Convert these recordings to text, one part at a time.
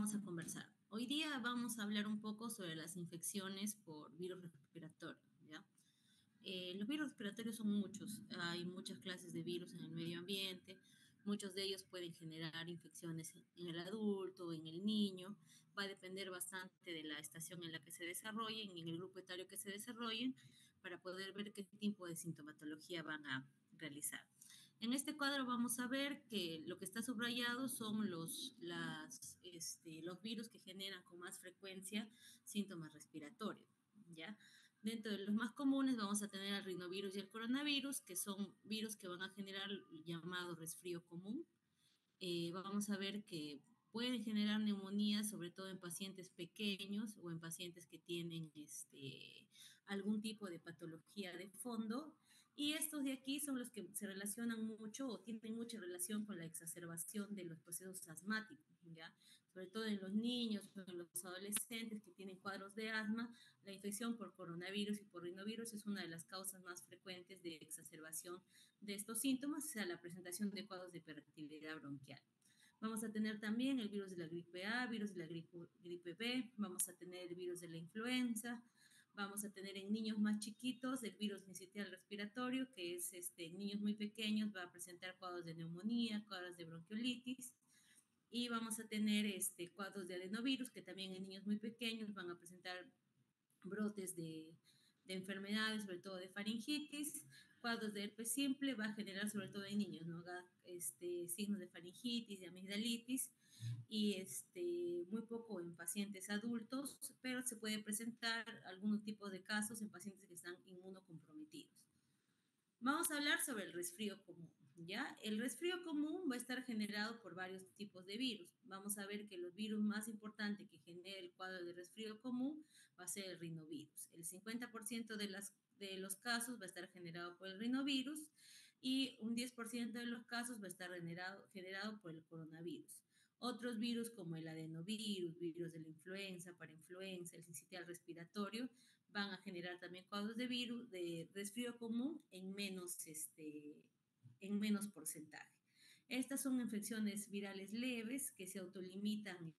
vamos a conversar. Hoy día vamos a hablar un poco sobre las infecciones por virus respiratorio, ¿ya? Los virus respiratorios son muchos, hay muchas clases de virus en el medio ambiente, muchos de ellos pueden generar infecciones en el adulto, en el niño, va a depender bastante de la estación en la que se desarrollen y en el grupo etario que se desarrollen para poder ver qué tipo de sintomatología van a realizar. En este cuadro vamos a ver que lo que está subrayado son los virus que generan con más frecuencia síntomas respiratorios, ¿ya? Dentro de los más comunes vamos a tener el rinovirus y el coronavirus, que son virus que van a generar el llamado resfrío común. Vamos a ver que pueden generar neumonía, sobre todo en pacientes pequeños o en pacientes que tienen algún tipo de patología de fondo. Y estos de aquí son los que se relacionan mucho o tienen mucha relación con la exacerbación de los procesos asmáticos, ¿ya? Sobre todo en los niños o en los adolescentes que tienen cuadros de asma, la infección por coronavirus y por rinovirus es una de las causas más frecuentes de exacerbación de estos síntomas, o sea, la presentación de cuadros de hiperactividad bronquial. Vamos a tener también el virus de la gripe A, virus de la gripe B, vamos a tener el virus de la influenza, vamos a tener en niños más chiquitos el virus sincitial respiratorio, que es en niños muy pequeños, va a presentar cuadros de neumonía, cuadros de bronquiolitis, y vamos a tener cuadros de adenovirus, que también en niños muy pequeños van a presentar brotes de enfermedades, sobre todo de faringitis, cuadros de herpes simple, va a generar sobre todo en niños, ¿no? Signos de faringitis, de amigdalitis, y muy poco en pacientes adultos, pero se puede presentar algunos tipos de casos en pacientes que están inmunocomprometidos. Vamos a hablar sobre el resfrío común, ¿ya? El resfrío común va a estar generado por varios tipos de virus. Vamos a ver que los virus más importantes que genera el cuadro de resfrío común va a ser el rinovirus. El 50% de los casos va a estar generado por el rinovirus y un 10% de los casos va a estar generado por el coronavirus. Otros virus como el adenovirus, virus de la influenza, parainfluenza, el sincitial respiratorio, van a generar también cuadros de virus, de resfrío común en menos porcentaje. Estas son infecciones virales leves que se autolimitan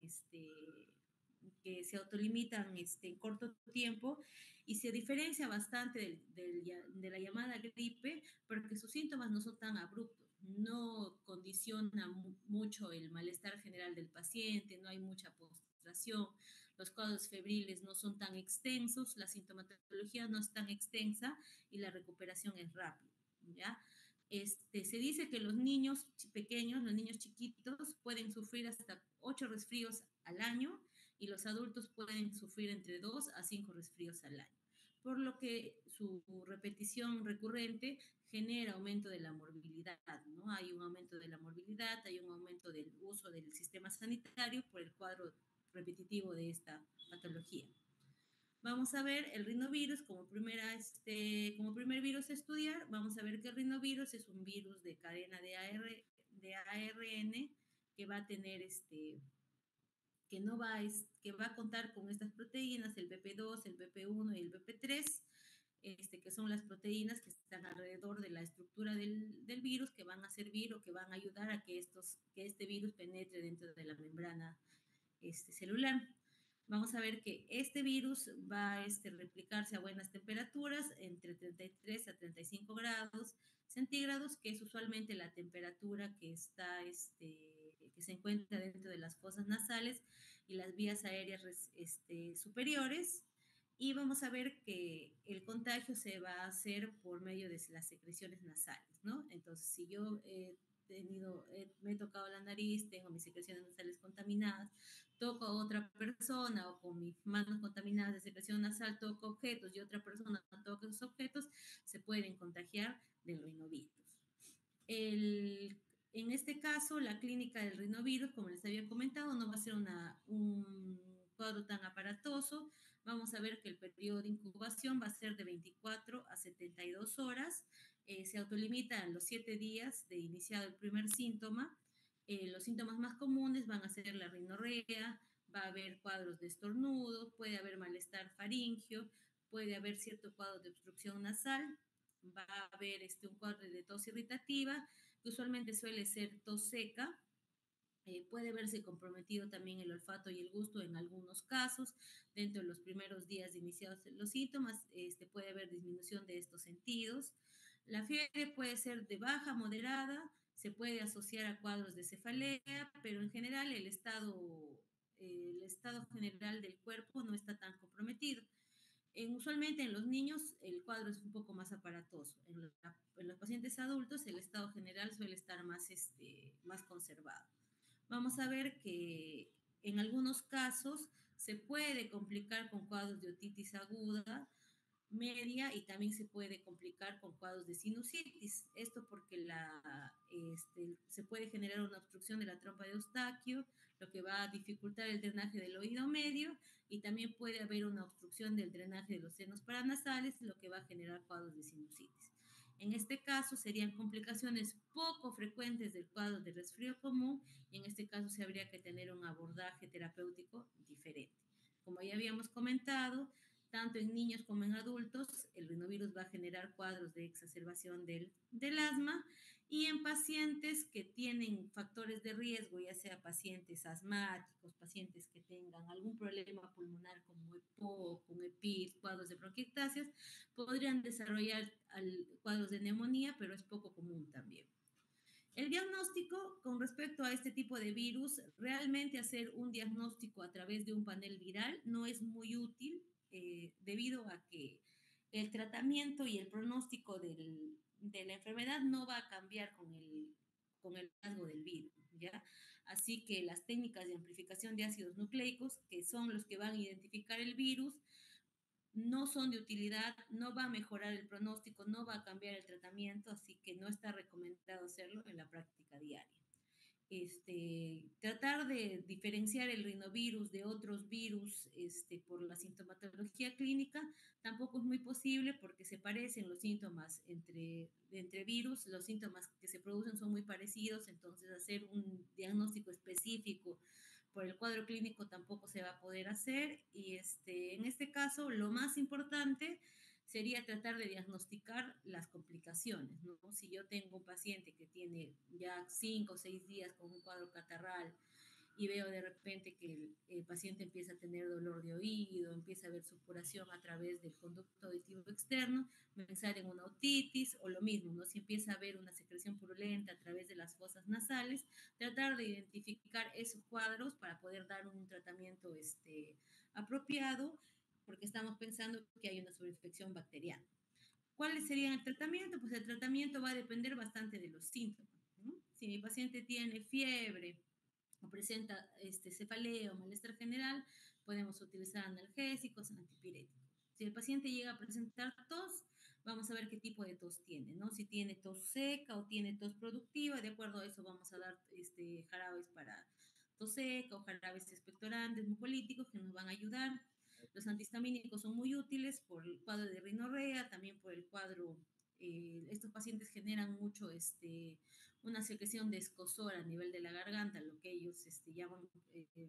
en corto tiempo y se diferencia bastante de la llamada gripe porque sus síntomas no son tan abruptos, no condiciona mucho el malestar general del paciente, no hay mucha postración, los cuadros febriles no son tan extensos, la sintomatología no es tan extensa y la recuperación es rápida, ¿ya? Se dice que los niños pequeños, los niños chiquitos, pueden sufrir hasta 8 resfríos al año y los adultos pueden sufrir entre 2 a 5 resfríos al año, por lo que su repetición recurrente genera aumento de la morbilidad, ¿no? Hay un aumento de la morbilidad, hay un aumento del uso del sistema sanitario por el cuadro repetitivo de esta patología. Vamos a ver el rinovirus como primer virus a estudiar. Vamos a ver que el rinovirus es un virus de cadena de ARN que va a tener que va a contar con estas proteínas, el BP2, el BP1 y el BP3, que son las proteínas que están alrededor de la estructura del virus, que van a servir o que van a ayudar a que este virus penetre dentro de la membrana celular. Vamos a ver que este virus va a replicarse a buenas temperaturas, entre 33 a 35 grados centígrados, que es usualmente la temperatura que se encuentra dentro de las fosas nasales y las vías aéreas superiores. Y vamos a ver que el contagio se va a hacer por medio de las secreciones nasales, ¿no? Entonces, si yo me he tocado la nariz, tengo mis secreciones nasales contaminadas, toco a otra persona o con mis manos contaminadas de secreción nasal toco objetos y otra persona toca esos objetos, se pueden contagiar del rinovirus. En este caso, la clínica del rinovirus, como les había comentado, no va a ser un cuadro tan aparatoso. Vamos a ver que el periodo de incubación va a ser de 24 a 72 horas. Se autolimita en los 7 días de iniciado el primer síntoma. Los síntomas más comunes van a ser la rinorrea, va a haber cuadros de estornudo, puede haber malestar faríngeo, puede haber cierto cuadro de obstrucción nasal, va a haber un cuadro de tos irritativa, que usualmente suele ser tos seca, Puede verse comprometido también el olfato y el gusto en algunos casos. Dentro de los primeros días de iniciados los síntomas, puede haber disminución de estos sentidos. La fiebre puede ser de baja, moderada, se puede asociar a cuadros de cefalea, pero en general el estado general del cuerpo no está tan comprometido. Usualmente en los niños el cuadro es un poco más aparatoso. En los pacientes adultos el estado general suele estar más conservado. Vamos a ver que en algunos casos se puede complicar con cuadros de otitis aguda, media, y también se puede complicar con cuadros de sinusitis. Esto porque se puede generar una obstrucción de la trompa de Eustaquio, lo que va a dificultar el drenaje del oído medio, y también puede haber una obstrucción del drenaje de los senos paranasales, lo que va a generar cuadros de sinusitis. En este caso serían complicaciones poco frecuentes del cuadro de resfrío común, y en este caso se habría que tener un abordaje terapéutico diferente. Como ya habíamos comentado, tanto en niños como en adultos, el rinovirus va a generar cuadros de exacerbación del asma, y en pacientes que tienen factores de riesgo, ya sea pacientes asmáticos, pacientes que tengan algún problema pulmonar como EPOC, con EPID, cuadros de bronquiectasias, podrían desarrollar cuadros de neumonía, pero es poco común también. El diagnóstico con respecto a este tipo de virus, realmente hacer un diagnóstico a través de un panel viral no es muy útil, debido a que el tratamiento y el pronóstico de la enfermedad no va a cambiar con el rasgo del virus, ¿ya? Así que las técnicas de amplificación de ácidos nucleicos, que son los que van a identificar el virus, no son de utilidad, no va a mejorar el pronóstico, no va a cambiar el tratamiento, así que no está recomendado hacerlo en la práctica diaria. Tratar de diferenciar el rinovirus de otros virus por la sintomatología clínica tampoco es muy posible, porque se parecen los síntomas entre virus, los síntomas que se producen son muy parecidos, entonces hacer un diagnóstico específico por el cuadro clínico tampoco se va a poder hacer, y en este caso lo más importante sería tratar de diagnosticar las complicaciones, ¿no? Si yo tengo un paciente que tiene ya 5 o 6 días con un cuadro catarral y veo de repente que el paciente empieza a tener dolor de oído, empieza a ver supuración a través del conducto auditivo externo, pensar en una otitis, o lo mismo, ¿no? Si empieza a ver una secreción purulenta a través de las fosas nasales, tratar de identificar esos cuadros para poder dar un tratamiento apropiado, porque estamos pensando que hay una sobreinfección bacteriana. ¿Cuál sería el tratamiento? Pues el tratamiento va a depender bastante de los síntomas, ¿no? Si mi paciente tiene fiebre o presenta cefalea o malestar general, podemos utilizar analgésicos, antipiréticos. Si el paciente llega a presentar tos, vamos a ver qué tipo de tos tiene, ¿no? Si tiene tos seca o tiene tos productiva, de acuerdo a eso vamos a dar jarabes para tos seca o jarabes expectorantes, mucolíticos, que nos van a ayudar. Los antihistamínicos son muy útiles por el cuadro de rinorrea, también por el cuadro, estos pacientes generan mucho una secreción de escozor a nivel de la garganta, lo que ellos llaman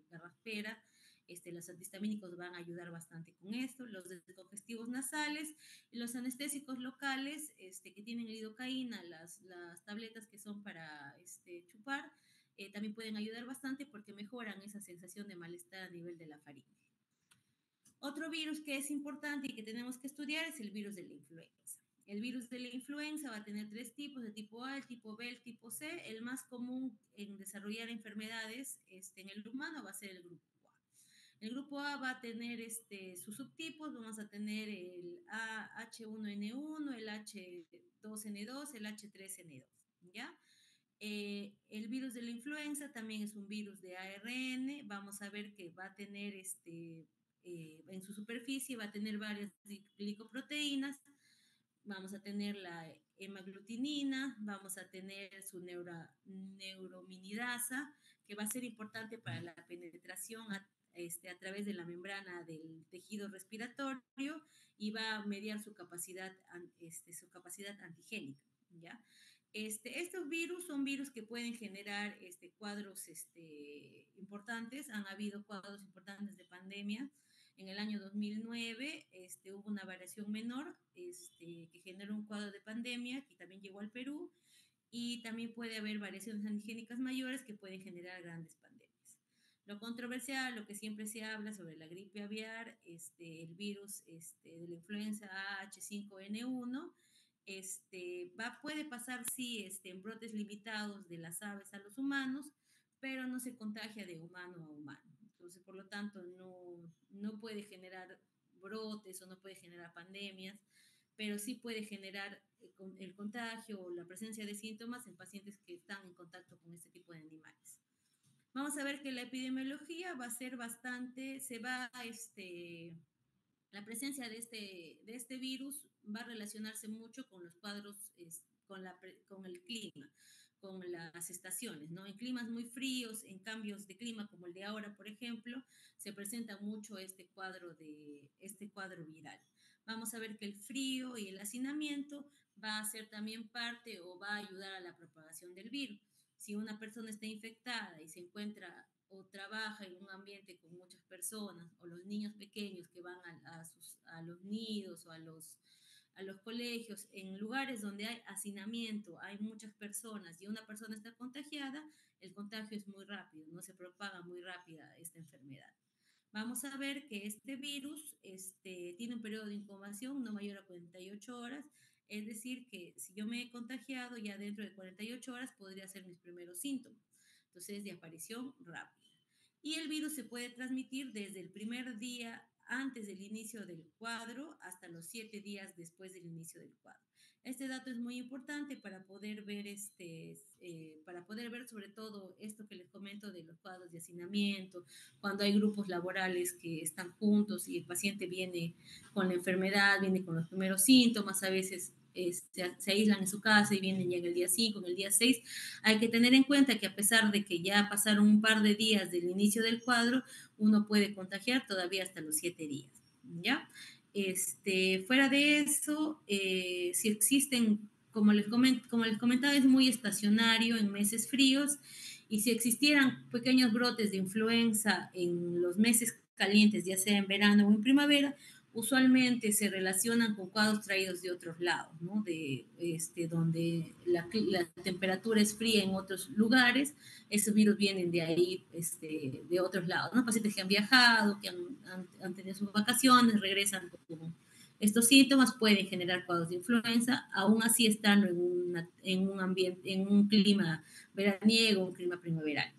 garraspera. Los antihistamínicos van a ayudar bastante con esto. Los descongestivos nasales, los anestésicos locales, que tienen lidocaína, las tabletas que son para chupar, también pueden ayudar bastante porque mejoran esa sensación de malestar a nivel de la faringe. Otro virus que es importante y que tenemos que estudiar es el virus de la influenza. El virus de la influenza va a tener 3 tipos: el tipo A, el tipo B, el tipo C. El más común en desarrollar enfermedades en el humano va a ser el grupo A. El grupo A va a tener sus subtipos. Vamos a tener el H1N1, el H2N2, el H3N2, ¿ya? El virus de la influenza también es un virus de ARN. Vamos a ver que va a tener en su superficie va a tener varias glicoproteínas. Vamos a tener la hemaglutinina, vamos a tener su neurominidasa, que va a ser importante para la penetración a través de la membrana del tejido respiratorio, y va a mediar su capacidad antigénica, ¿ya? Estos virus son virus que pueden generar cuadros importantes. Han habido cuadros importantes de pandemia. En el año 2009 hubo una variación menor que generó un cuadro de pandemia que también llegó al Perú, y también puede haber variaciones antigénicas mayores que pueden generar grandes pandemias. Lo controversial, lo que siempre se habla sobre la gripe aviar, el virus de la influenza H5N1, puede pasar, sí, en brotes limitados de las aves a los humanos, pero no se contagia de humano a humano. Entonces, por lo tanto, no puede generar brotes o no puede generar pandemias, pero sí puede generar el contagio o la presencia de síntomas en pacientes que están en contacto con este tipo de animales. Vamos a ver que la epidemiología va a ser bastante, la presencia de este virus va a relacionarse mucho con los cuadros, con el clima, con las estaciones, ¿no? En climas muy fríos, en cambios de clima como el de ahora, por ejemplo, se presenta mucho este cuadro viral. Vamos a ver que el frío y el hacinamiento va a ser también parte o va a ayudar a la propagación del virus. Si una persona está infectada y se encuentra o trabaja en un ambiente con muchas personas, o los niños pequeños que van a los nidos o a los colegios, en lugares donde hay hacinamiento, hay muchas personas y una persona está contagiada, el contagio es muy rápido, no se propaga muy rápida esta enfermedad. Vamos a ver que este virus tiene un periodo de incubación no mayor a 48 horas, es decir, que si yo me he contagiado, ya dentro de 48 horas podría ser mis primeros síntomas. Entonces, de aparición rápida. Y el virus se puede transmitir desde el primer día antes del inicio del cuadro hasta los 7 días después del inicio del cuadro. Este dato es muy importante para poder ver sobre todo esto que les comento de los cuadros de hacinamiento, cuando hay grupos laborales que están juntos y el paciente viene con la enfermedad, viene con los primeros síntomas, a veces se aíslan en su casa y vienen ya en el día 5, en el día 6. Hay que tener en cuenta que a pesar de que ya pasaron un par de días del inicio del cuadro, uno puede contagiar todavía hasta los 7 días, ¿ya? Fuera de eso, si existen, como les comentaba, es muy estacionario en meses fríos, y si existieran pequeños brotes de influenza en los meses calientes, ya sea en verano o en primavera, usualmente se relacionan con cuadros traídos de otros lados, ¿no? Donde la temperatura es fría en otros lugares, esos virus vienen de ahí, de otros lados, ¿no? Pacientes que han viajado, que han tenido sus vacaciones, regresan con estos síntomas, pueden generar cuadros de influenza, aún así estando en un ambiente, en un clima veraniego, un clima primaveral.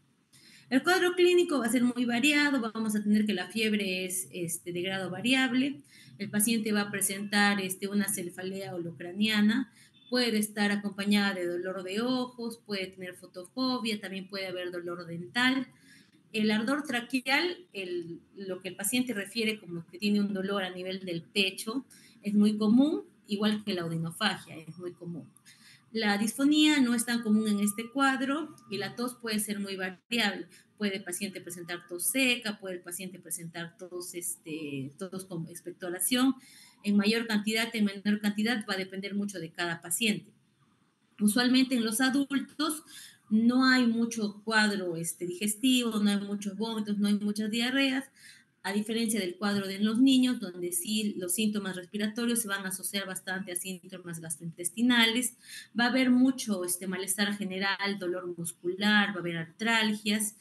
El cuadro clínico va a ser muy variado, vamos a tener que la fiebre es de grado variable, el paciente va a presentar una cefalea holocraniana, puede estar acompañada de dolor de ojos, puede tener fotofobia, también puede haber dolor dental. El ardor traqueal, lo que el paciente refiere como que tiene un dolor a nivel del pecho, es muy común, igual que la odinofagia, es muy común. La disfonía no es tan común en este cuadro y la tos puede ser muy variable. Puede el paciente presentar tos seca, puede el paciente presentar tos con expectoración. En mayor cantidad, en menor cantidad, va a depender mucho de cada paciente. Usualmente en los adultos no hay mucho cuadro digestivo, no hay muchos vómitos, no hay muchas diarreas, a diferencia del cuadro de los niños, donde sí los síntomas respiratorios se van a asociar bastante a síntomas gastrointestinales. Va a haber mucho malestar general, dolor muscular, va a haber artralgias.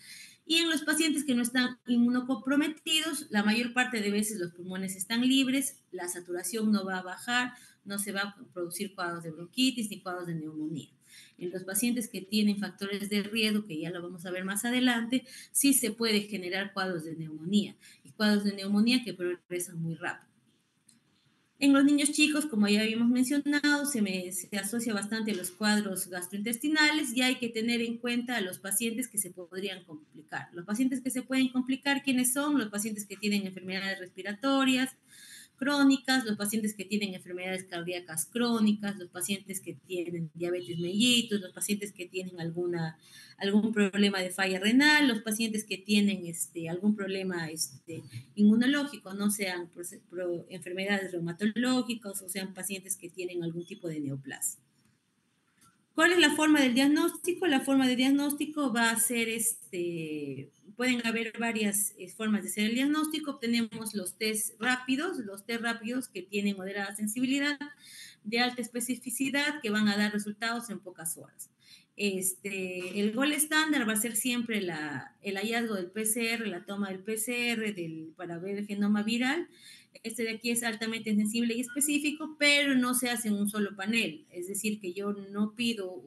Y en los pacientes que no están inmunocomprometidos, la mayor parte de veces los pulmones están libres, la saturación no va a bajar, no se va a producir cuadros de bronquitis ni cuadros de neumonía. En los pacientes que tienen factores de riesgo, que ya lo vamos a ver más adelante, sí se puede generar cuadros de neumonía, y cuadros de neumonía que progresan muy rápido. En los niños chicos, como ya habíamos mencionado, se asocia bastante a los cuadros gastrointestinales, y hay que tener en cuenta a los pacientes que se podrían complicar. Los pacientes que se pueden complicar, ¿quiénes son? Los pacientes que tienen enfermedades respiratorias crónicas, los pacientes que tienen enfermedades cardíacas crónicas, los pacientes que tienen diabetes mellitus, los pacientes que tienen algún problema de falla renal, los pacientes que tienen algún problema inmunológico, no sean enfermedades reumatológicas o sean pacientes que tienen algún tipo de neoplasia. ¿Cuál es la forma del diagnóstico? La forma de diagnóstico va a ser, pueden haber varias formas de hacer el diagnóstico. Tenemos los test rápidos que tienen moderada sensibilidad, de alta especificidad, que van a dar resultados en pocas horas. el gol estándar va a ser siempre el hallazgo del PCR, la toma del PCR para ver el genoma viral. Este de aquí es altamente sensible y específico, pero no se hace en un solo panel. Es decir, que yo no pido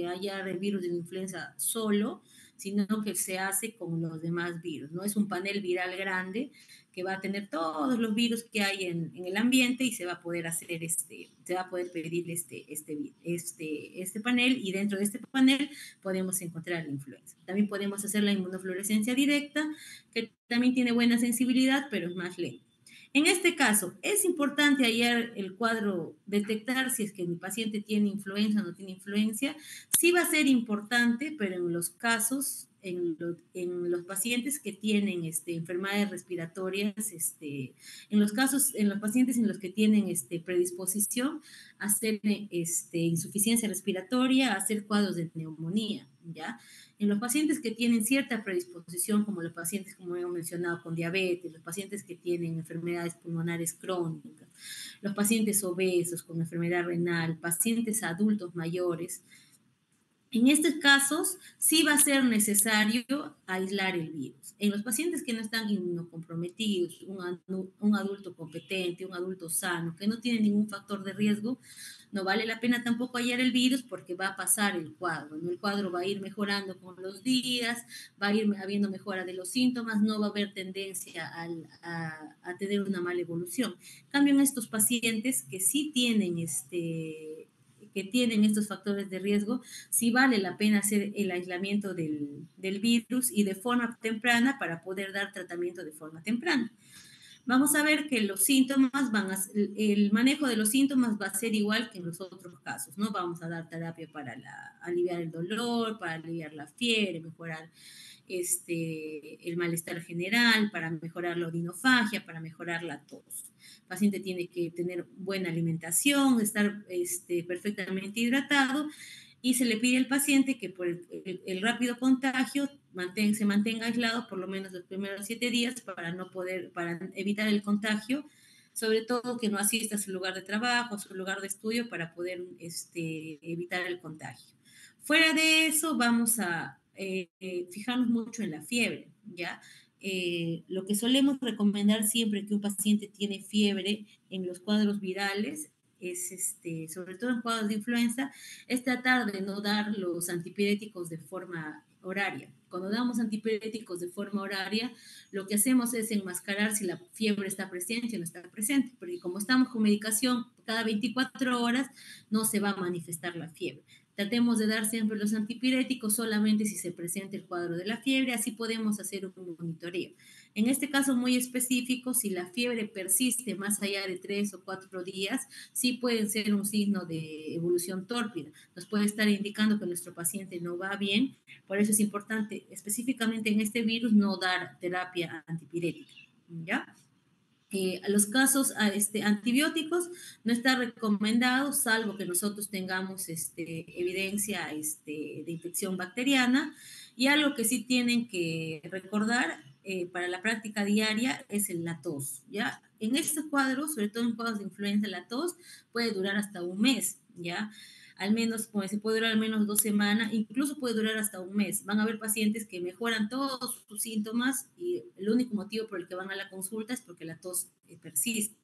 hallar el virus de la influenza solo, sino que se hace con los demás virus. No es un panel viral grande que va a tener todos los virus que hay en el ambiente y se va a poder hacer se va a poder pedir este panel, y dentro de este panel podemos encontrar la influenza. También podemos hacer la inmunofluorescencia directa, que también tiene buena sensibilidad, pero es más lenta. En este caso, es importante hallar el cuadro, detectar si es que mi paciente tiene influenza o no tiene influencia. Sí va a ser importante, pero en los casos, en los pacientes que tienen enfermedades respiratorias, en los pacientes en los que tienen predisposición a hacer insuficiencia respiratoria, a hacer cuadros de neumonía, ¿ya? En los pacientes que tienen cierta predisposición, como los pacientes, como hemos mencionado, con diabetes, los pacientes que tienen enfermedades pulmonares crónicas, los pacientes obesos con enfermedad renal, pacientes adultos mayores, en estos casos, sí va a ser necesario aislar el virus. En los pacientes que no están inmunocomprometidos, un adulto competente, un adulto sano, que no tiene ningún factor de riesgo, no vale la pena tampoco hallar el virus porque va a pasar el cuadro, ¿no? El cuadro va a ir mejorando con los días, va a ir habiendo mejora de los síntomas, no va a haber tendencia a tener una mala evolución. En cambio, en estos pacientes que sí tienen que tienen estos factores de riesgo, sí vale la pena hacer el aislamiento del virus y de forma temprana para poder dar tratamiento de forma temprana. Vamos a ver que los síntomas el manejo de los síntomas va a ser igual que en los otros casos, ¿no? Vamos a dar terapia para aliviar el dolor, para aliviar la fiebre, mejorar el malestar general, para mejorar la orinofagia, para mejorar la tos. El paciente tiene que tener buena alimentación, estar perfectamente hidratado, y se le pide al paciente que por el rápido contagio se mantenga aislado por lo menos los primeros 7 días para evitar el contagio, sobre todo que no asista a su lugar de trabajo, a su lugar de estudio, para poder evitar el contagio. Fuera de eso, vamos a fijarnos mucho en la fiebre, ¿ya? Lo que solemos recomendar siempre que un paciente tiene fiebre en los cuadros virales es, sobre todo en cuadros de influenza, es tratar de no dar los antipiréticos de forma horaria. Cuando damos antipiréticos de forma horaria, lo que hacemos es enmascarar si la fiebre está presente o no está presente, porque como estamos con medicación cada 24 horas, no se va a manifestar la fiebre. Tratemos de dar siempre los antipiréticos solamente si se presenta el cuadro de la fiebre, así podemos hacer un monitoreo. En este caso muy específico, si la fiebre persiste más allá de 3 o 4 días, sí puede ser un signo de evolución tórpida. Nos puede estar indicando que nuestro paciente no va bien. Por eso es importante, específicamente en este virus, no dar terapia antipirética, ¿ya? A los casos antibióticos no está recomendado, salvo que nosotros tengamos evidencia de infección bacteriana. Y algo que sí tienen que recordar para la práctica diaria es la tos, ¿ya? En estos cuadros, sobre todo en cuadros de influenza, la tos puede durar hasta un mes, ¿ya? Al menos, pues, se puede durar al menos 2 semanas, incluso puede durar hasta un mes. Van a haber pacientes que mejoran todos sus síntomas y el único motivo por el que van a la consulta es porque la tos persiste.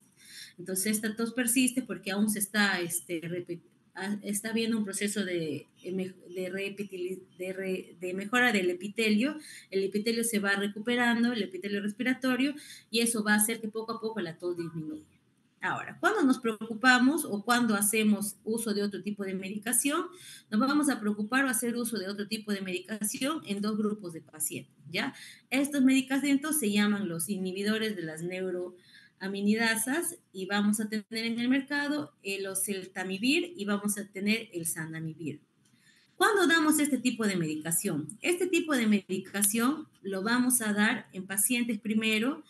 Entonces, esta tos persiste porque aún se está, está viendo un proceso de mejora del epitelio. El epitelio se va recuperando, el epitelio respiratorio, y eso va a hacer que poco a poco la tos disminuya. Ahora, cuando nos preocupamos o cuando hacemos uso de otro tipo de medicación, nos vamos a preocupar o hacer uso de otro tipo de medicación en 2 grupos de pacientes, ¿ya? Estos medicamentos se llaman los inhibidores de las neuroaminidasas, y vamos a tener en el mercado el oseltamivir y vamos a tener el zanamivir. ¿Cuándo damos este tipo de medicación? Este tipo de medicación lo vamos a dar en pacientes primero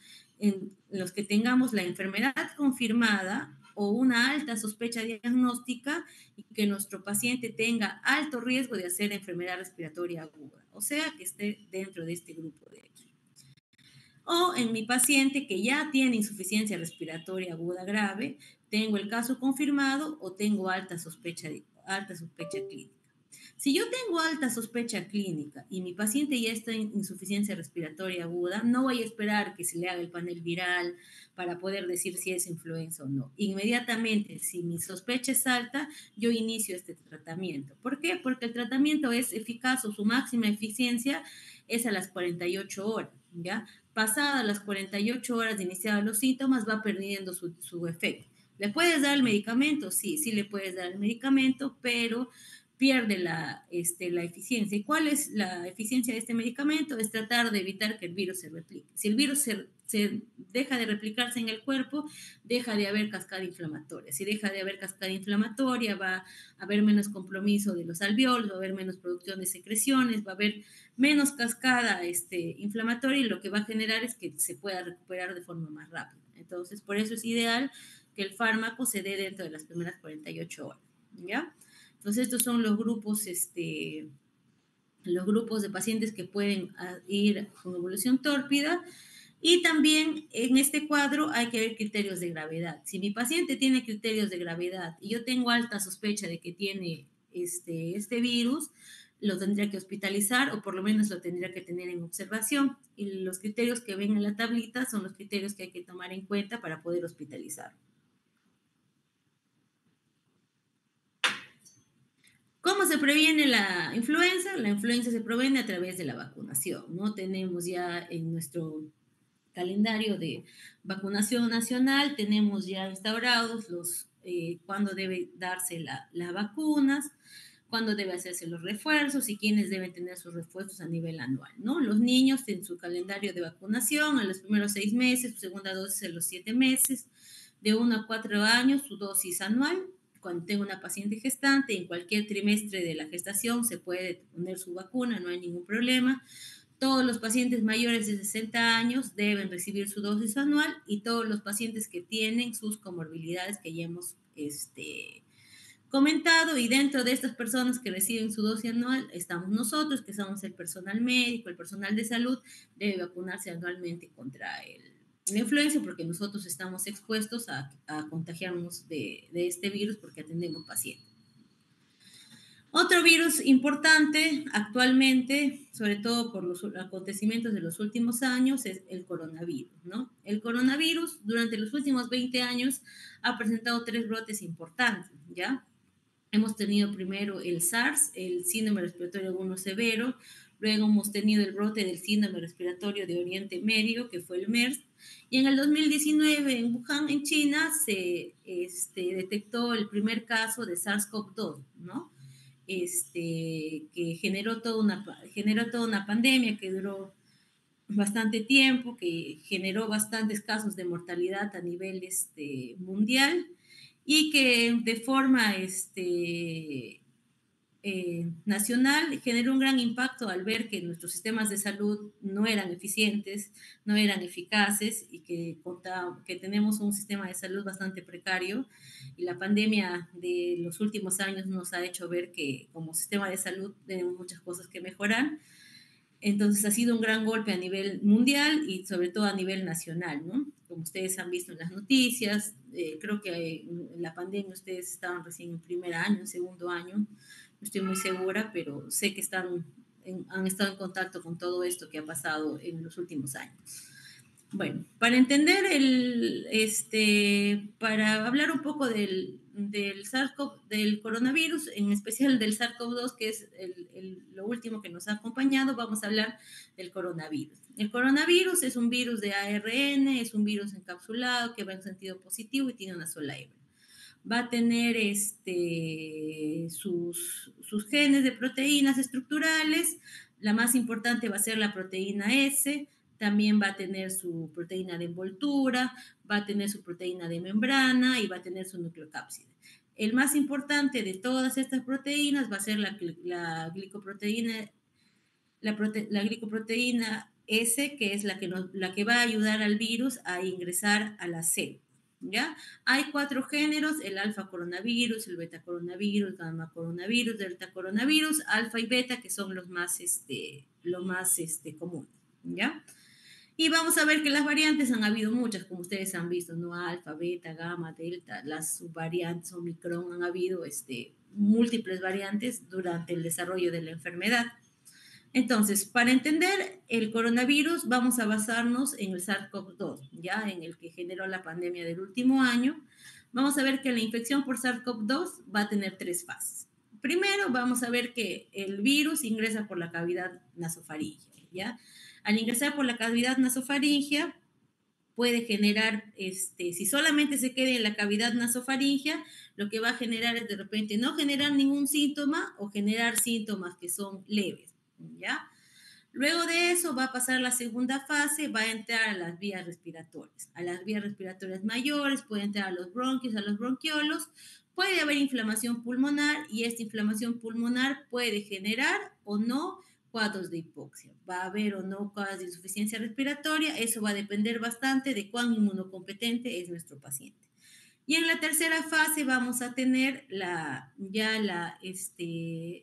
en los que tengamos la enfermedad confirmada o una alta sospecha diagnóstica y que nuestro paciente tenga alto riesgo de hacer enfermedad respiratoria aguda, o sea, que esté dentro de este grupo de aquí. O en mi paciente que ya tiene insuficiencia respiratoria aguda grave, tengo el caso confirmado o tengo alta sospecha clínica. Si yo tengo alta sospecha clínica y mi paciente ya está en insuficiencia respiratoria aguda, no voy a esperar que se le haga el panel viral para poder decir si es influenza o no. Inmediatamente, si mi sospecha es alta, yo inicio este tratamiento. ¿Por qué? Porque el tratamiento es eficaz o su máxima eficiencia es a las 48 horas, ¿ya? Pasadas las 48 horas de iniciados los síntomas, va perdiendo su efecto. ¿Le puedes dar el medicamento? Sí, sí le puedes dar el medicamento, pero pierde la eficiencia. ¿Y cuál es la eficiencia de este medicamento? Es tratar de evitar que el virus se replique. Si el virus se deja de replicarse en el cuerpo, deja de haber cascada inflamatoria. Si deja de haber cascada inflamatoria, va a haber menos compromiso de los alveolos, va a haber menos producción de secreciones, va a haber menos cascada inflamatoria y lo que va a generar es que se pueda recuperar de forma más rápida. Entonces, por eso es ideal que el fármaco se dé dentro de las primeras 48 horas, ¿ya? Entonces, estos son los grupos de pacientes que pueden ir con evolución tórpida. Y también en este cuadro hay que ver criterios de gravedad. Si mi paciente tiene criterios de gravedad y yo tengo alta sospecha de que tiene este virus, lo tendría que hospitalizar o por lo menos lo tendría que tener en observación. Y los criterios que ven en la tablita son los criterios que hay que tomar en cuenta para poder hospitalizar. ¿Cómo se previene la influenza? La influenza se previene a través de la vacunación, ¿no? Tenemos ya en nuestro calendario de vacunación nacional, tenemos ya instaurados cuándo debe darse las vacunas, cuándo debe hacerse los refuerzos y quiénes deben tener sus refuerzos a nivel anual, ¿no? Los niños en su calendario de vacunación, a los primeros 6 meses, su segunda dosis a los 7 meses, de 1 a 4 años, su dosis anual. Cuando tengo una paciente gestante, en cualquier trimestre de la gestación se puede poner su vacuna, no hay ningún problema. Todos los pacientes mayores de 60 años deben recibir su dosis anual y todos los pacientes que tienen sus comorbilidades que ya hemos comentado, y dentro de estas personas que reciben su dosis anual estamos nosotros, que somos el personal médico, el personal de salud, debe vacunarse anualmente contra la influenza porque nosotros estamos expuestos a contagiarnos de este virus porque atendemos pacientes. Otro virus importante actualmente, sobre todo por los acontecimientos de los últimos años, es el coronavirus, ¿no? El coronavirus durante los últimos 20 años ha presentado 3 brotes importantes, ¿ya? Hemos tenido primero el SARS, el síndrome respiratorio agudo severo, luego hemos tenido el brote del síndrome respiratorio de Oriente Medio, que fue el MERS, y en el 2019 en Wuhan, en China, se detectó el primer caso de SARS-CoV-2, ¿no? Que generó toda una pandemia que duró bastante tiempo, que generó bastantes casos de mortalidad a nivel mundial y que de forma nacional generó un gran impacto al ver que nuestros sistemas de salud no eran eficientes, no eran eficaces y que tenemos un sistema de salud bastante precario. Y la pandemia de los últimos años nos ha hecho ver que como sistema de salud tenemos muchas cosas que mejorar. Entonces ha sido un gran golpe a nivel mundial y sobre todo a nivel nacional, ¿no? Como ustedes han visto en las noticias, creo que en la pandemia ustedes estaban recién en primer año, en segundo año, no estoy muy segura, pero sé que han estado en contacto con todo esto que ha pasado en los últimos años. Bueno, para entender para hablar un poco del SARS-CoV, del coronavirus, en especial del SARS-CoV-2, que es lo último que nos ha acompañado, vamos a hablar del coronavirus. El coronavirus es un virus de ARN, es un virus encapsulado que va en sentido positivo y tiene una sola hebra. Va a tener sus genes de proteínas estructurales. La más importante va a ser la proteína S. También va a tener su proteína de envoltura, va a tener su proteína de membrana y va a tener su nucleocápside. El más importante de todas estas proteínas va a ser la glicoproteína, la glicoproteína S, que es la que va a ayudar al virus a ingresar a la célula. ¿Ya? Hay 4 géneros, el alfa coronavirus, el beta coronavirus, gamma coronavirus, delta coronavirus, alfa y beta, que son los más comunes, ¿ya? Y vamos a ver que las variantes han habido muchas, como ustedes han visto, ¿no? Alfa, beta, gamma, delta, las subvariantes, Omicron, han habido múltiples variantes durante el desarrollo de la enfermedad. Entonces, para entender el coronavirus, vamos a basarnos en el SARS-CoV-2, ya en el que generó la pandemia del último año. Vamos a ver que la infección por SARS-CoV-2 va a tener 3 fases. Primero, vamos a ver que el virus ingresa por la cavidad nasofaríngea, ¿ya? Al ingresar por la cavidad nasofaríngea, puede generar, si solamente se queda en la cavidad nasofaríngea, lo que va a generar es de repente no generar ningún síntoma o generar síntomas que son leves, ¿ya? Luego de eso va a pasar la segunda fase, va a entrar a las vías respiratorias. A las vías respiratorias mayores, puede entrar a los bronquios, a los bronquiolos, puede haber inflamación pulmonar y esta inflamación pulmonar puede generar o no cuadros de hipoxia. Va a haber o no cuadros de insuficiencia respiratoria, eso va a depender bastante de cuán inmunocompetente es nuestro paciente. Y en la tercera fase vamos a tener la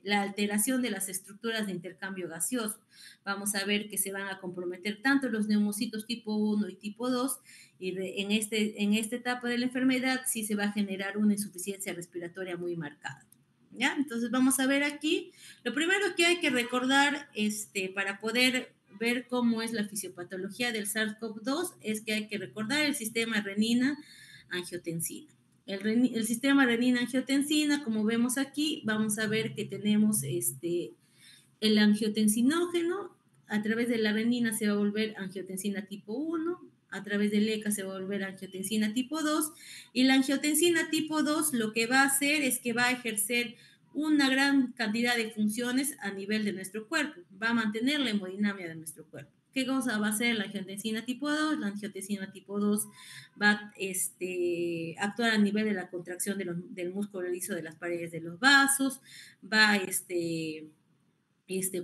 alteración de las estructuras de intercambio gaseoso. Vamos a ver que se van a comprometer tanto los neumocitos tipo 1 y tipo 2, y en esta etapa de la enfermedad sí se va a generar una insuficiencia respiratoria muy marcada. ¿Ya? Entonces vamos a ver aquí. Lo primero que hay que recordar para poder ver cómo es la fisiopatología del SARS-CoV-2 es que hay que recordar el sistema renina-angiotensina. El sistema renina-angiotensina, como vemos aquí, vamos a ver que tenemos el angiotensinógeno. A través de la renina se va a volver angiotensina tipo 1, a través del ECA se va a volver angiotensina tipo 2, y la angiotensina tipo 2 lo que va a hacer es que va a ejercer una gran cantidad de funciones a nivel de nuestro cuerpo, va a mantener la hemodinamia de nuestro cuerpo. ¿Qué cosa va a hacer la angiotensina tipo 2? La angiotensina tipo 2 va a actuar a nivel de la contracción del músculo liso de las paredes de los vasos, va a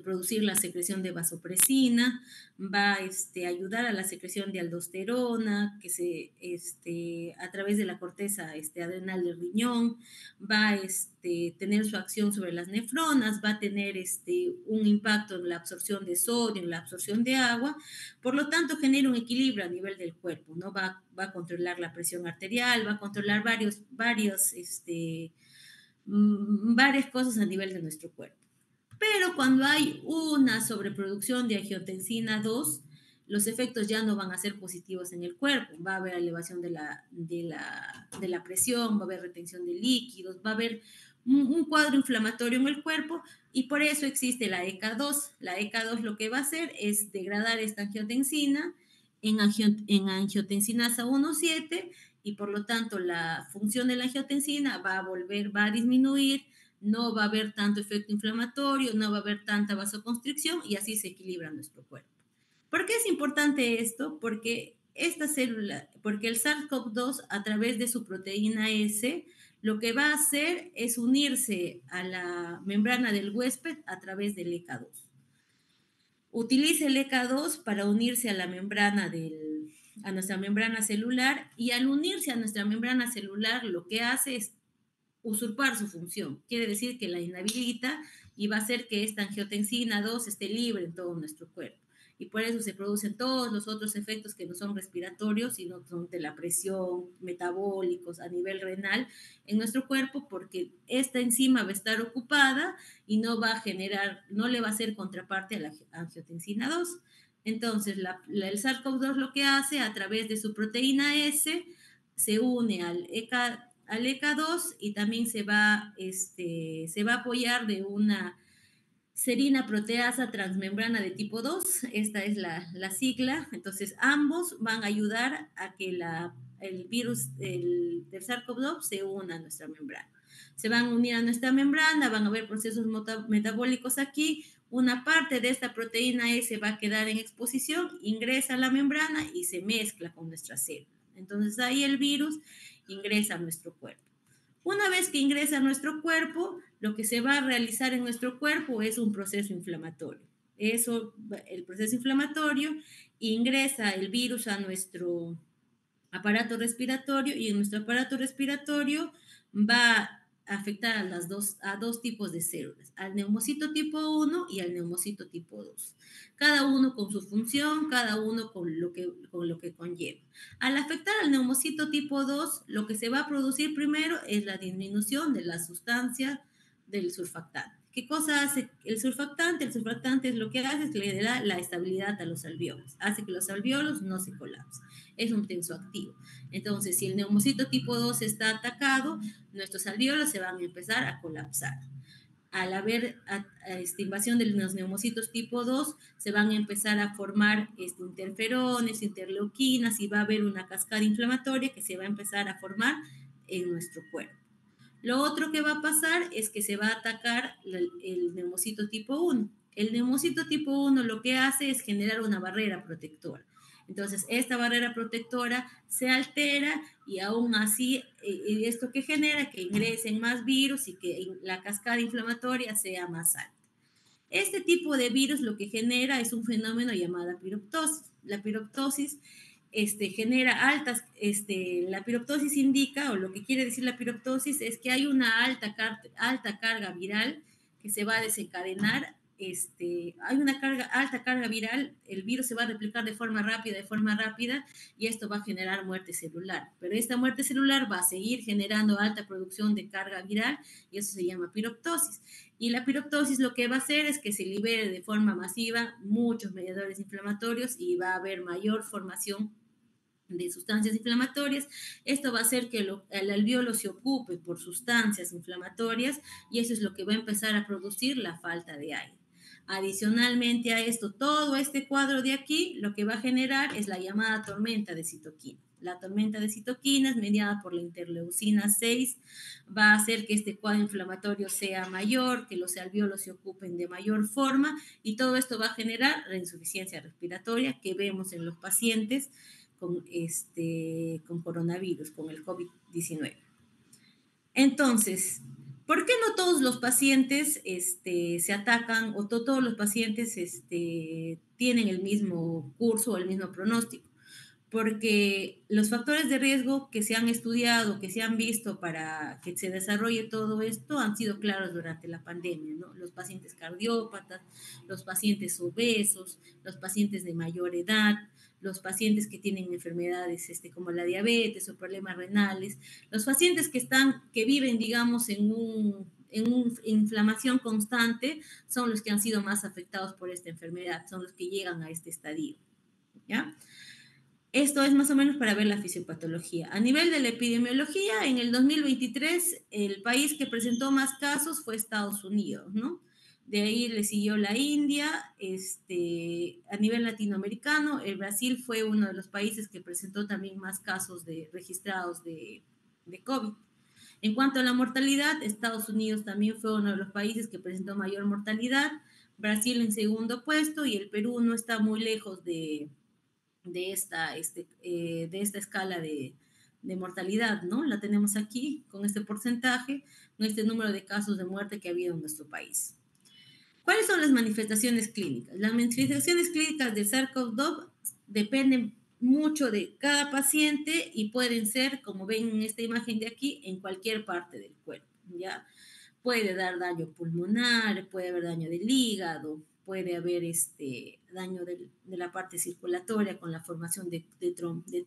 producir la secreción de vasopresina, va a ayudar a la secreción de aldosterona, que a través de la corteza adrenal del riñón, va a tener su acción sobre las nefronas, va a tener un impacto en la absorción de sodio, en la absorción de agua, por lo tanto genera un equilibrio a nivel del cuerpo, ¿no? Va a controlar la presión arterial, va a controlar varias cosas a nivel de nuestro cuerpo. Pero cuando hay una sobreproducción de angiotensina 2, los efectos ya no van a ser positivos en el cuerpo. Va a haber elevación de la presión, va a haber retención de líquidos, va a haber un cuadro inflamatorio en el cuerpo, y por eso existe la ECA2. La ECA2 lo que va a hacer es degradar esta angiotensina en angiotensinasa 1,7, y por lo tanto la función de la angiotensina va a disminuir, no va a haber tanto efecto inflamatorio, no va a haber tanta vasoconstricción, y así se equilibra nuestro cuerpo. ¿Por qué es importante esto? Porque el SARS-CoV-2, a través de su proteína S, lo que va a hacer es unirse a la membrana del huésped a través del ECA2. Utiliza el ECA2 para unirse a la membrana a nuestra membrana celular, y al unirse a nuestra membrana celular lo que hace es usurpar su función. Quiere decir que la inhabilita y va a hacer que esta angiotensina 2 esté libre en todo nuestro cuerpo. Y por eso se producen todos los otros efectos que no son respiratorios, sino son de la presión, metabólicos, a nivel renal en nuestro cuerpo, porque esta enzima va a estar ocupada y no le va a hacer contraparte a la angiotensina 2. Entonces, el SARS-CoV-2 lo que hace, a través de su proteína S, se une al ECA2, y también se va a apoyar de una serina proteasa transmembrana de tipo 2, esta es la sigla. Entonces ambos van a ayudar a que el virus del SARS-CoV-2 se una a nuestra membrana. Se van a unir a nuestra membrana, van a haber procesos metabólicos aquí, una parte de esta proteína S va a quedar en exposición, ingresa a la membrana y se mezcla con nuestra célula. Entonces ahí el virus ingresa a nuestro cuerpo. Una vez que ingresa a nuestro cuerpo, lo que se va a realizar en nuestro cuerpo es un proceso inflamatorio. El proceso inflamatorio, ingresa el virus a nuestro aparato respiratorio, y en nuestro aparato respiratorio va a afectar a dos tipos de células, al neumocito tipo 1 y al neumocito tipo 2. Cada uno con su función, cada uno con lo que conlleva. Al afectar al neumocito tipo 2, lo que se va a producir primero es la disminución de la sustancia del surfactante. ¿Qué cosa hace el surfactante? El surfactante es lo que hace es que le da la estabilidad a los alvéolos, hace que los alvéolos no se colapsen. Es un tensoactivo. Entonces, si el neumocito tipo 2 está atacado, nuestros alvéolos se van a empezar a colapsar. Al haber esta invasión de los neumocitos tipo 2, se van a empezar a formar interferones, interleuquinas y va a haber una cascada inflamatoria que se va a empezar a formar en nuestro cuerpo. Lo otro que va a pasar es que se va a atacar el neumocito tipo 1. El neumocito tipo 1 lo que hace es generar una barrera protectora. Entonces, esta barrera protectora se altera y aún así, esto que genera que ingresen más virus y que la cascada inflamatoria sea más alta. Este tipo de virus lo que genera es un fenómeno llamado piroptosis. La piroptosis genera altas, la piroptosis indica, o lo que quiere decir la piroptosis es que hay una alta carga viral que se va a desencadenar, hay una alta carga viral, el virus se va a replicar de forma rápida, y esto va a generar muerte celular. Pero esta muerte celular va a seguir generando alta producción de carga viral, y eso se llama piroptosis. Y la piroptosis lo que va a hacer es que se libere de forma masiva muchos mediadores inflamatorios y va a haber mayor formación de sustancias inflamatorias. Esto va a hacer que el alvéolo se ocupe por sustancias inflamatorias y eso es lo que va a empezar a producir la falta de aire. Adicionalmente a esto, todo este cuadro de aquí lo que va a generar es la llamada tormenta de citoquinas. La tormenta de citoquinas, mediada por la interleucina 6, va a hacer que este cuadro inflamatorio sea mayor, que los alvéolos se ocupen de mayor forma, y todo esto va a generar la insuficiencia respiratoria que vemos en los pacientes con coronavirus, con el COVID-19. Entonces, ¿por qué no todos los pacientes se atacan o todos los pacientes tienen el mismo curso o el mismo pronóstico? Porque los factores de riesgo que se han estudiado, que se han visto para que se desarrolle todo esto, han sido claros durante la pandemia, ¿no? Los pacientes cardiópatas, los pacientes obesos, los pacientes de mayor edad, los pacientes que tienen enfermedades como la diabetes o problemas renales, los pacientes que viven, digamos, en una inflamación constante, son los que han sido más afectados por esta enfermedad, son los que llegan a este estadio, ¿ya? Esto es más o menos para ver la fisiopatología. A nivel de la epidemiología, en el 2023, el país que presentó más casos fue Estados Unidos, ¿no? De ahí le siguió la India. A nivel latinoamericano, el Brasil fue uno de los países que presentó también más casos registrados de COVID. En cuanto a la mortalidad, Estados Unidos también fue uno de los países que presentó mayor mortalidad, Brasil en segundo puesto, y el Perú no está muy lejos de esta escala de mortalidad, ¿no? La tenemos aquí con este porcentaje, con este número de casos de muerte que ha habido en nuestro país. ¿Cuáles son las manifestaciones clínicas? Las manifestaciones clínicas de SARS-CoV-2 dependen mucho de cada paciente y pueden ser, como ven en esta imagen de aquí, en cualquier parte del cuerpo, ¿ya? Puede dar daño pulmonar, puede haber daño del hígado, puede haber daño de la parte circulatoria con la formación de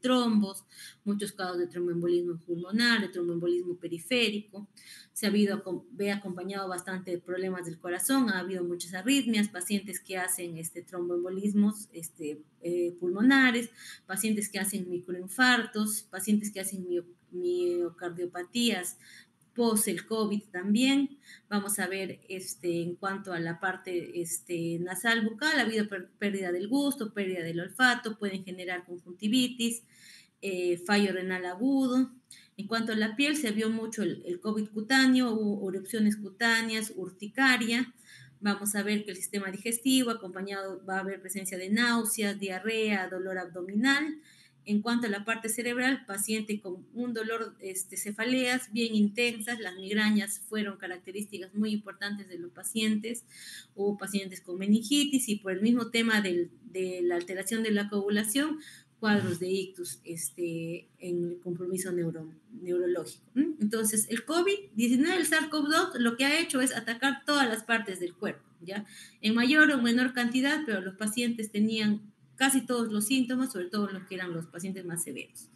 trombos, muchos casos de tromboembolismo pulmonar, de tromboembolismo periférico. Se ve acompañado bastante de problemas del corazón, ha habido muchas arritmias, pacientes que hacen tromboembolismos pulmonares, pacientes que hacen microinfartos, pacientes que hacen miocardiopatías post el COVID también. Vamos a ver en cuanto a la parte nasal bucal, ha habido pérdida del gusto, pérdida del olfato, pueden generar conjuntivitis, fallo renal agudo. En cuanto a la piel, se vio mucho el COVID cutáneo, hubo erupciones cutáneas, urticaria. Vamos a ver que el sistema digestivo acompañado va a haber presencia de náuseas, diarrea, dolor abdominal. En cuanto a la parte cerebral, paciente con un dolor, cefaleas bien intensas, las migrañas fueron características muy importantes de los pacientes, hubo pacientes con meningitis y por el mismo tema de la alteración de la coagulación, cuadros de ictus en el compromiso neurológico. Entonces, el COVID-19, el SARS-CoV-2, lo que ha hecho es atacar todas las partes del cuerpo, ¿ya? En mayor o menor cantidad, pero los pacientes tenían casi todos los síntomas, sobre todo los que eran los pacientes más severos.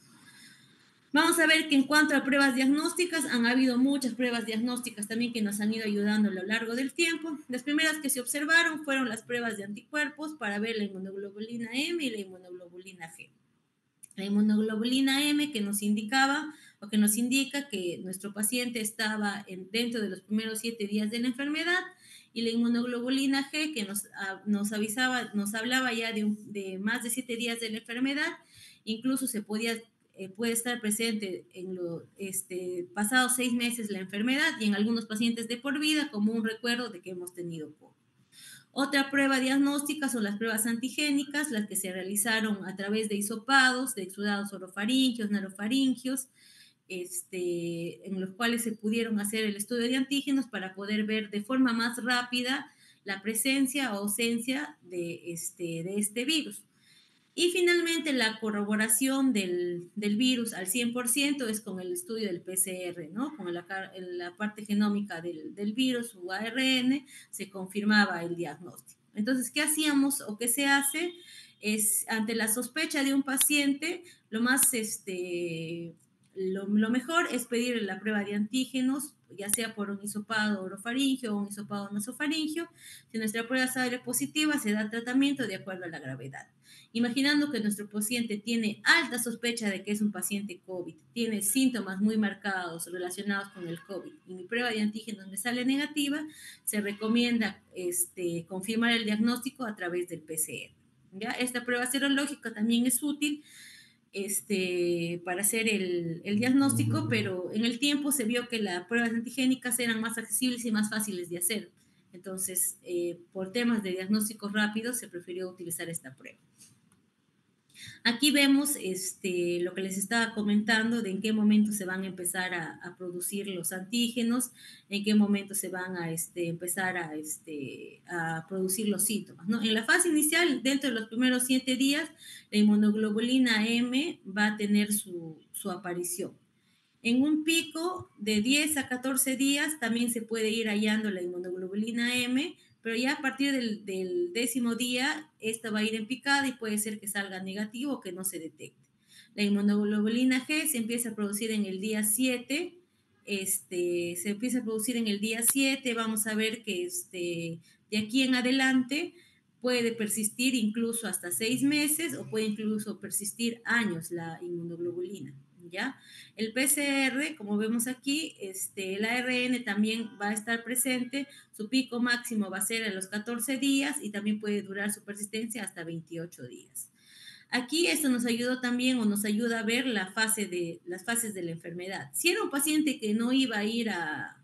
Vamos a ver que en cuanto a pruebas diagnósticas, han habido muchas pruebas diagnósticas también que nos han ido ayudando a lo largo del tiempo. Las primeras que se observaron fueron las pruebas de anticuerpos para ver la inmunoglobulina M y la inmunoglobulina G. La inmunoglobulina M que nos indicaba o que nos indica que nuestro paciente estaba dentro de los primeros 7 días de la enfermedad, y la inmunoglobulina G que nos avisaba, nos hablaba ya de más de 7 días de la enfermedad, incluso puede estar presente en los pasados 6 meses la enfermedad y en algunos pacientes de por vida como un recuerdo de que hemos tenido COVID. Otra prueba diagnóstica son las pruebas antigénicas, las que se realizaron a través de hisopados, de exudados orofaringios, narofaringios, en los cuales se pudieron hacer el estudio de antígenos para poder ver de forma más rápida la presencia o ausencia de este virus. Y finalmente, la corroboración del virus al 100% es con el estudio del PCR, ¿no? Con la parte genómica del virus, su ARN, se confirmaba el diagnóstico. Entonces, ¿qué hacíamos o qué se hace? Es, ante la sospecha de un paciente, lo mejor es pedir la prueba de antígenos, ya sea por un hisopado orofaringio o un hisopado nasofaringio. Si nuestra prueba sale positiva, se da tratamiento de acuerdo a la gravedad. Imaginando que nuestro paciente tiene alta sospecha de que es un paciente COVID, tiene síntomas muy marcados relacionados con el COVID y mi prueba de antígenos me sale negativa, se recomienda confirmar el diagnóstico a través del PCR. ¿Ya? Esta prueba serológica también es útil para hacer el diagnóstico, pero en el tiempo se vio que las pruebas antigénicas eran más accesibles y más fáciles de hacer. Entonces, por temas de diagnósticos rápidos, se prefirió utilizar esta prueba. Aquí vemos lo que les estaba comentando, de en qué momento se van a empezar a producir los antígenos, en qué momento se van a empezar a producir los síntomas, ¿no? En la fase inicial, dentro de los primeros 7 días, la inmunoglobulina M va a tener su aparición. En un pico de 10 a 14 días también se puede ir hallando la inmunoglobulina M, pero ya a partir del 10.º día, esta va a ir en picada y puede ser que salga negativo o que no se detecte. La inmunoglobulina G se empieza a producir en el día 7, se empieza a producir en el día 7, vamos a ver que de aquí en adelante puede persistir incluso hasta 6 meses o puede incluso persistir años la inmunoglobulina, ¿ya? El PCR, como vemos aquí, el ARN también va a estar presente, su pico máximo va a ser a los 14 días y también puede durar su persistencia hasta 28 días. Aquí esto nos ayudó también o nos ayuda a ver las fases de la enfermedad. Si era un paciente que no iba a ir a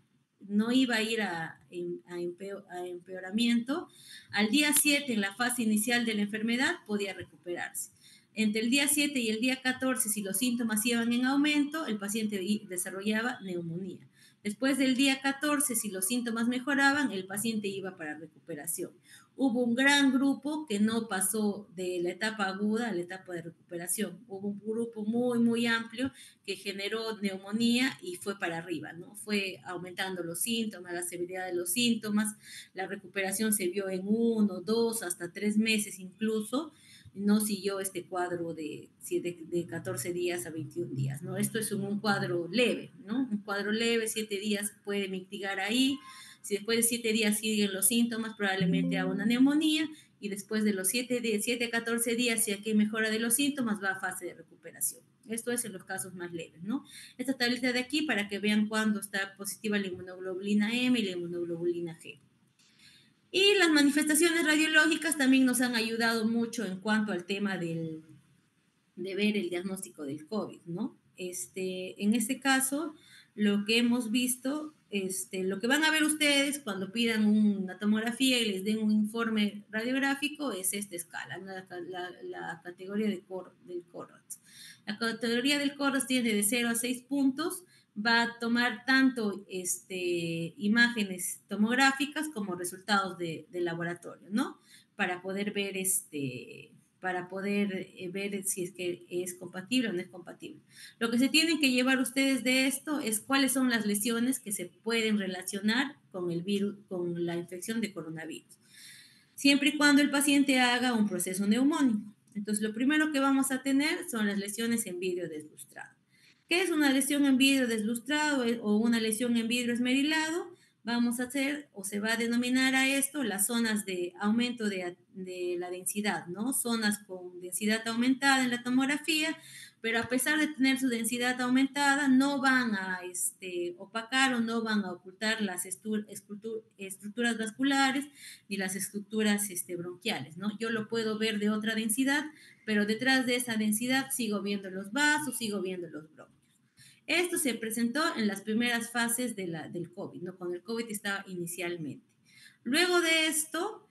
empeoramiento, al día 7 en la fase inicial de la enfermedad podía recuperarse. Entre el día 7 y el día 14, si los síntomas iban en aumento, el paciente desarrollaba neumonía. Después del día 14, si los síntomas mejoraban, el paciente iba para recuperación. Hubo un gran grupo que no pasó de la etapa aguda a la etapa de recuperación. Hubo un grupo muy, muy amplio que generó neumonía y fue para arriba, ¿no? Fue aumentando los síntomas, la severidad de los síntomas. La recuperación se vio en 1, 2, hasta 3 meses incluso. No siguió este cuadro de 14 días a 21 días, ¿no? Esto es un cuadro leve, ¿no? Un cuadro leve, 7 días puede mitigar ahí. Si después de 7 días siguen los síntomas, probablemente haga una neumonía, y después de los 7 a 14 días, si aquí hay mejora de los síntomas, va a fase de recuperación. Esto es en los casos más leves, ¿no? Esta tablita de aquí para que vean cuándo está positiva la inmunoglobulina M y la inmunoglobulina G. Y las manifestaciones radiológicas también nos han ayudado mucho en cuanto al tema de ver el diagnóstico del COVID, ¿no? En este caso, lo que hemos visto, lo que van a ver ustedes cuando pidan una tomografía y les den un informe radiográfico es esta escala, la categoría del CORAS. La categoría del CORAS tiene de 0 a 6 puntos, va a tomar tanto imágenes tomográficas como resultados de laboratorio, ¿no? Para poder ver ver si es que es compatible o no es compatible. Lo que se tienen que llevar ustedes de esto es cuáles son las lesiones que se pueden relacionar con el virus, con la infección de coronavirus, siempre y cuando el paciente haga un proceso neumónico. Entonces, lo primero que vamos a tener son las lesiones en vidrio deslustrado. ¿Qué es una lesión en vidrio deslustrado o una lesión en vidrio esmerilado? Vamos a hacer o se va a denominar a esto las zonas de aumento de la densidad, ¿no? Zonas con densidad aumentada en la tomografía, pero a pesar de tener su densidad aumentada, no van a opacar o no van a ocultar las estructuras vasculares ni las estructuras bronquiales, ¿no? Yo lo puedo ver de otra densidad, pero detrás de esa densidad sigo viendo los vasos, sigo viendo los bronquios. Esto se presentó en las primeras fases del COVID, ¿no? Cuando el COVID estaba inicialmente. Luego de esto,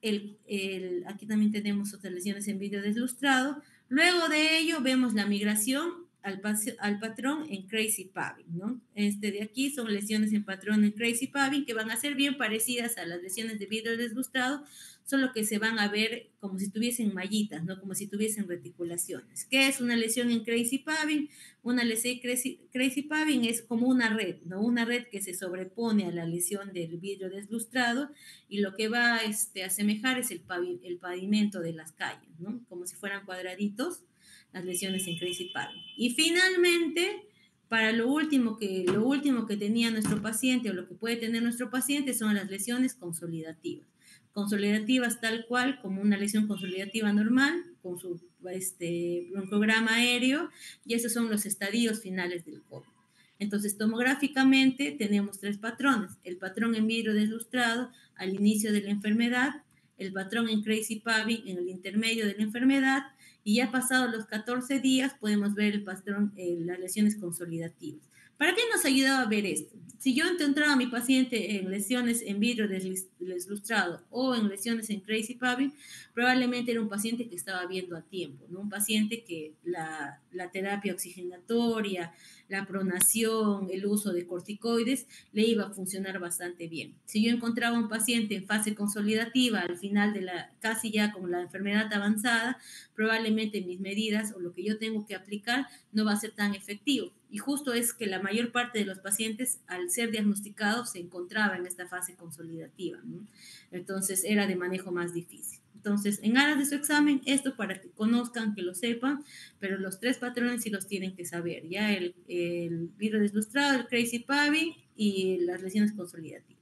aquí también tenemos otras lesiones en vidrio deslustrado. Luego de ello vemos la migración al patrón en Crazy Paving, ¿no? De aquí son lesiones en patrón en Crazy Paving que van a ser bien parecidas a las lesiones de vidrio deslustrado, solo que se van a ver como si tuviesen mallitas, ¿no? Como si tuviesen reticulaciones. ¿Qué es una lesión en Crazy Paving? Una lesión Crazy Paving es como una red, ¿no? Una red que se sobrepone a la lesión del vidrio deslustrado y lo que va a asemejar es el pavimento de las calles, ¿no? Como si fueran cuadraditos, las lesiones en Crazy Paving. Y finalmente, para lo último que tenía nuestro paciente o lo que puede tener nuestro paciente son las lesiones consolidativas. Consolidativas tal cual como una lesión consolidativa normal, con su broncograma aéreo, y esos son los estadios finales del COVID. Entonces, tomográficamente tenemos tres patrones: el patrón en vidrio deslustrado al inicio de la enfermedad, el patrón en Crazy Paving en el intermedio de la enfermedad, y ya pasados los 14 días podemos ver el patrón, las lesiones consolidativas. ¿Para qué nos ayudaba a ver esto? Si yo encontraba a mi paciente en lesiones en vidrio deslustrado o en lesiones en Crazy Paving, probablemente era un paciente que estaba viendo a tiempo, ¿no? Un paciente que la terapia oxigenatoria, la pronación, el uso de corticoides, le iba a funcionar bastante bien. Si yo encontraba un paciente en fase consolidativa, al final casi ya con la enfermedad avanzada, probablemente mis medidas o lo que yo tengo que aplicar no va a ser tan efectivo. Y justo es que la mayor parte de los pacientes, al ser diagnosticados, se encontraba en esta fase consolidativa, ¿no? Entonces era de manejo más difícil. Entonces, en aras de su examen, esto para que conozcan, que lo sepan, pero los tres patrones sí los tienen que saber, ya el vidrio deslustrado, el Crazy Paving y las lesiones consolidativas.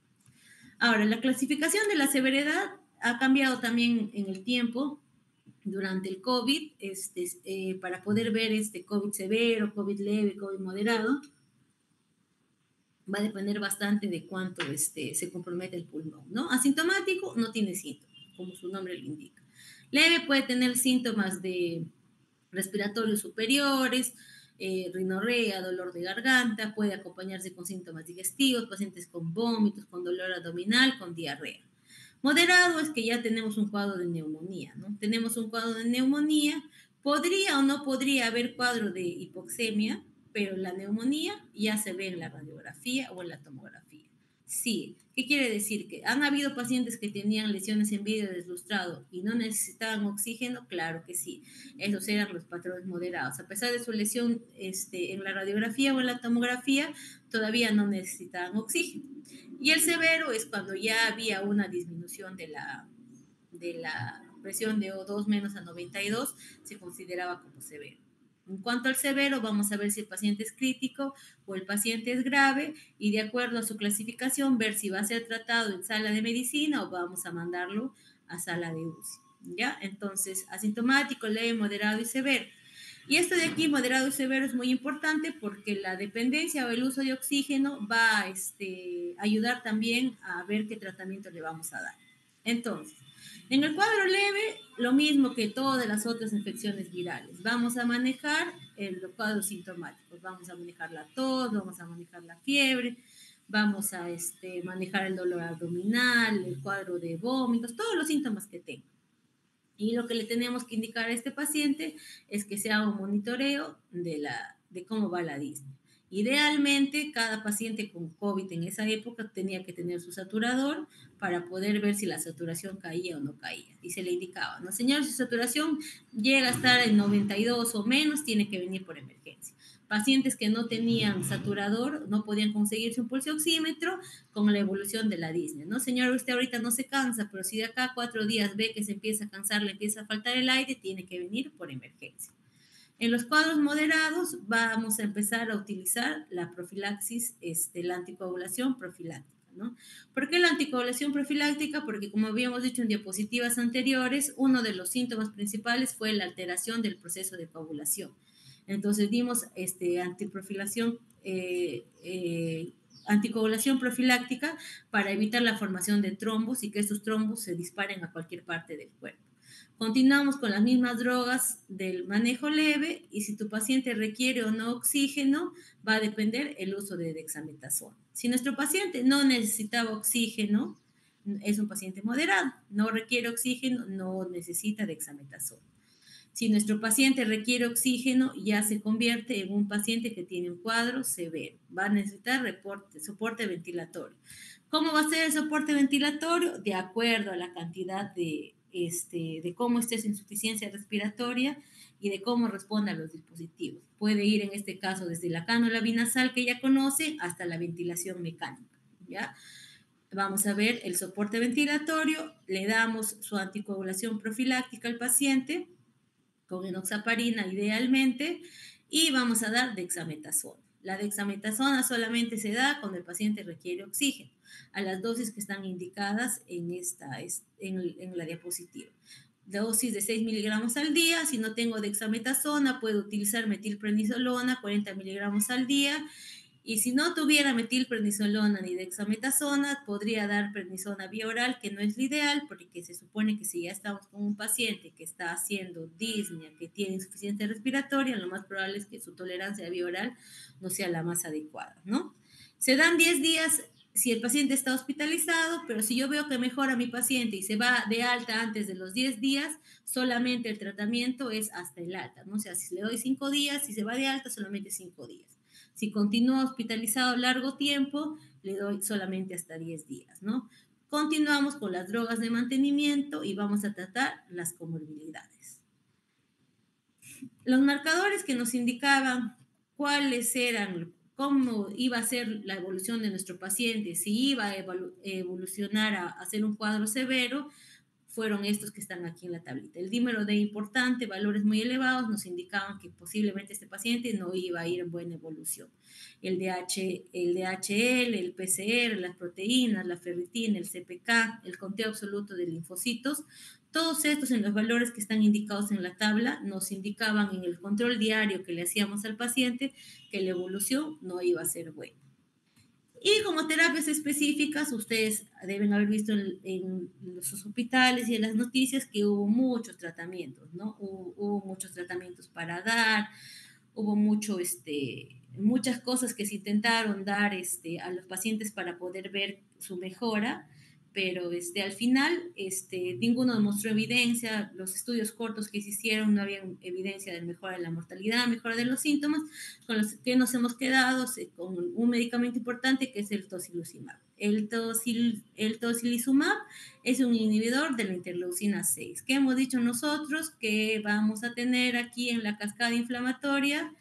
Ahora, la clasificación de la severidad ha cambiado también en el tiempo durante el COVID, para poder ver COVID severo, COVID leve, COVID moderado, va a depender bastante de cuánto se compromete el pulmón, ¿no? Asintomático no tiene síntomas, como su nombre lo indica. Leve puede tener síntomas de respiratorios superiores, rinorrea, dolor de garganta, puede acompañarse con síntomas digestivos, pacientes con vómitos, con dolor abdominal, con diarrea. Moderado es que ya tenemos un cuadro de neumonía, ¿no? Tenemos un cuadro de neumonía, podría o no podría haber cuadro de hipoxemia, pero la neumonía ya se ve en la radiografía o en la tomografía. Sí, ¿qué quiere decir? Que han habido pacientes que tenían lesiones en vidrio deslustrado y no necesitaban oxígeno, claro que sí, esos eran los patrones moderados. A pesar de su lesión en la radiografía o en la tomografía, todavía no necesitaban oxígeno. Y el severo es cuando ya había una disminución de la presión de O2 menos a 92, se consideraba como severo. En cuanto al severo, vamos a ver si el paciente es crítico o el paciente es grave y de acuerdo a su clasificación ver si va a ser tratado en sala de medicina o vamos a mandarlo a sala de UCI. ¿Ya? Entonces, asintomático, leve, moderado y severo. Y esto de aquí, moderado y severo, es muy importante porque la dependencia o el uso de oxígeno va a ayudar también a ver qué tratamiento le vamos a dar. Entonces, en el cuadro leve, lo mismo que todas las otras infecciones virales. Vamos a manejar los cuadros sintomáticos. Vamos a manejar la tos, vamos a manejar la fiebre, vamos a manejar el dolor abdominal, el cuadro de vómitos, todos los síntomas que tenga. Y lo que le tenemos que indicar a este paciente es que se haga un monitoreo de cómo va la disnea. Idealmente, cada paciente con COVID en esa época tenía que tener su saturador para poder ver si la saturación caía o no caía. Y se le indicaba, no, señor, si su saturación llega a estar en 92 o menos, tiene que venir por emergencia. Pacientes que no tenían saturador no podían conseguirse un pulso oxímetro con la evolución de la disnea, ¿no? Señor, usted ahorita no se cansa, pero si de acá a 4 días ve que se empieza a cansar, le empieza a faltar el aire, tiene que venir por emergencia. En los cuadros moderados vamos a empezar a utilizar la profilaxis, la anticoagulación profiláctica, ¿no? ¿Por qué la anticoagulación profiláctica? Porque como habíamos dicho en diapositivas anteriores, uno de los síntomas principales fue la alteración del proceso de coagulación. Entonces dimos antiprofilación, anticoagulación profiláctica para evitar la formación de trombos y que estos trombos se disparen a cualquier parte del cuerpo. Continuamos con las mismas drogas del manejo leve y si tu paciente requiere o no oxígeno, va a depender el uso de dexametasona. Si nuestro paciente no necesitaba oxígeno, es un paciente moderado, no requiere oxígeno, no necesita dexametasona. Si nuestro paciente requiere oxígeno, ya se convierte en un paciente que tiene un cuadro severo. Va a necesitar soporte ventilatorio. ¿Cómo va a ser el soporte ventilatorio? De acuerdo a la cantidad de cómo esté su insuficiencia respiratoria y de cómo responda a los dispositivos. Puede ir en este caso desde la cánula binasal que ya conoce hasta la ventilación mecánica, ¿ya? Vamos a ver el soporte ventilatorio, le damos su anticoagulación profiláctica al paciente con enoxaparina idealmente y vamos a dar dexametasona. La dexametasona solamente se da cuando el paciente requiere oxígeno, a las dosis que están indicadas en la diapositiva. Dosis de 6 miligramos al día. Si no tengo dexametasona, puedo utilizar metilprednisolona, 40 miligramos al día. Y si no tuviera metilprednisolona ni dexametasona, podría dar prednisona vía oral, que no es lo ideal, porque se supone que si ya estamos con un paciente que está haciendo disnea, que tiene insuficiencia respiratoria, lo más probable es que su tolerancia a vía oral no sea la más adecuada, ¿no? Se dan 10 días si el paciente está hospitalizado, pero si yo veo que mejora mi paciente y se va de alta antes de los 10 días, solamente el tratamiento es hasta el alta, ¿no? O sea, si le doy 5 días, si se va de alta, solamente 5 días. Si continúa hospitalizado largo tiempo, le doy solamente hasta 10 días, ¿no? Continuamos con las drogas de mantenimiento y vamos a tratar las comorbilidades. Los marcadores que nos indicaban cuáles eran, cómo iba a ser la evolución de nuestro paciente, si iba a evolucionar a hacer un cuadro severo, fueron estos que están aquí en la tablita. El dímero D importante, valores muy elevados, nos indicaban que posiblemente este paciente no iba a ir en buena evolución. El DHL, el PCR, las proteínas, la ferritina, el CPK, el conteo absoluto de linfocitos, todos estos en los valores que están indicados en la tabla nos indicaban en el control diario que le hacíamos al paciente que la evolución no iba a ser buena. Y como terapias específicas, ustedes deben haber visto en los hospitales y en las noticias que hubo muchos tratamientos, ¿no? Hubo muchos tratamientos para dar, hubo muchas cosas que se intentaron dar a los pacientes para poder ver su mejora, pero al final ninguno demostró evidencia. Los estudios cortos que se hicieron no había evidencia de mejora de la mortalidad, mejora de los síntomas, con los que nos hemos quedado con un medicamento importante que es el tocilizumab. El tocilizumab es un inhibidor de la interleucina 6. ¿Qué hemos dicho nosotros? Que vamos a tener aquí en la cascada inflamatoria